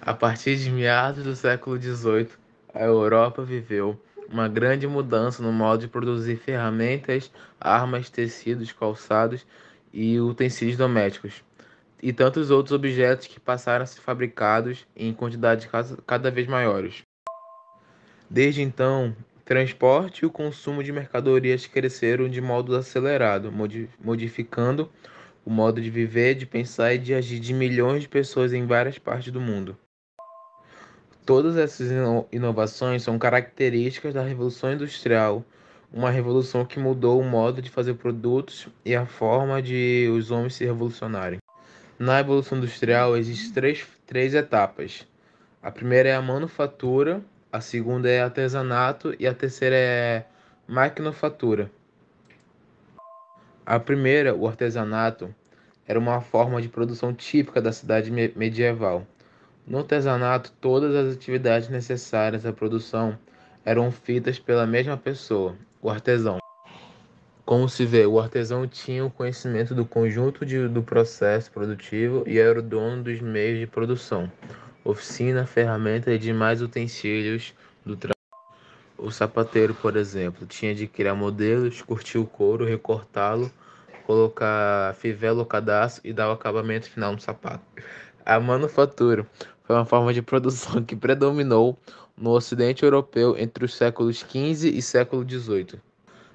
A partir de meados do século XVIII, a Europa viveu uma grande mudança no modo de produzir ferramentas, armas, tecidos, calçados e utensílios domésticos, e tantos outros objetos que passaram a ser fabricados em quantidades cada vez maiores. Desde então, o transporte e o consumo de mercadorias cresceram de modo acelerado, modificando o modo de viver, de pensar e de agir de milhões de pessoas em várias partes do mundo. Todas essas inovações são características da Revolução Industrial, uma revolução que mudou o modo de fazer produtos e a forma de os homens se revolucionarem. Na Revolução Industrial existem três etapas. A primeira é a manufatura, a segunda é artesanato e a terceira é maquinofatura. A primeira, o artesanato, era uma forma de produção típica da cidade medieval. No artesanato, todas as atividades necessárias à produção eram feitas pela mesma pessoa, o artesão. Como se vê, o artesão tinha o conhecimento do conjunto do processo produtivo e era o dono dos meios de produção, oficina, ferramenta e demais utensílios do trabalho. O sapateiro, por exemplo, tinha de criar modelos, curtir o couro, recortá-lo, colocar fivela ou cadastro e dar o acabamento final no sapato. A manufatura foi uma forma de produção que predominou no Ocidente europeu entre os séculos XV e século XVIII.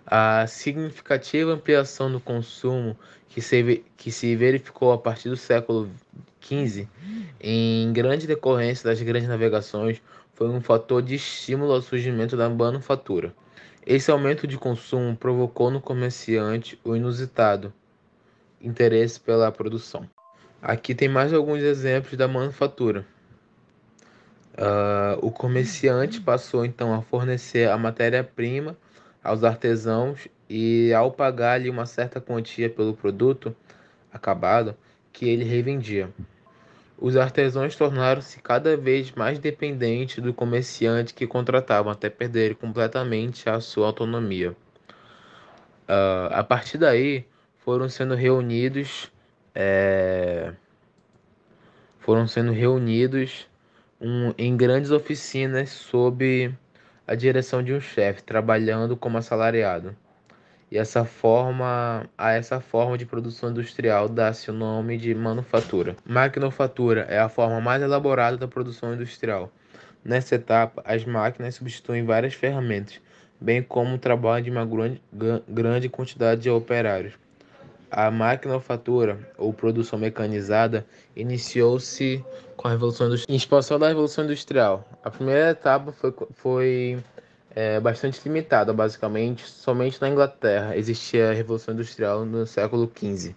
A significativa ampliação do consumo que se verificou a partir do século XV, em grande decorrência das grandes navegações, foi um fator de estímulo ao surgimento da manufatura. Esse aumento de consumo provocou no comerciante o inusitado interesse pela produção. Aqui tem mais alguns exemplos da manufatura. O comerciante passou então a fornecer a matéria-prima aos artesãos e, ao pagar-lhe uma certa quantia pelo produto acabado, que ele revendia. Os artesãos tornaram-se cada vez mais dependentes do comerciante que contratavam, até perderem completamente a sua autonomia. A partir daí, foram sendo reunidos, eh, foram sendo reunidos em grandes oficinas sob a direção de um chefe, trabalhando como assalariado. E a essa forma de produção industrial dá-se o nome de manufatura. Maquinofatura é a forma mais elaborada da produção industrial. Nessa etapa, as máquinas substituem várias ferramentas, bem como o trabalho de uma grande quantidade de operários. A maquinofatura, ou produção mecanizada, iniciou-se com a Revolução Industrial. Expansão da Revolução Industrial. A primeira etapa foi bastante limitada, basicamente. Somente na Inglaterra existia a Revolução Industrial no século XV.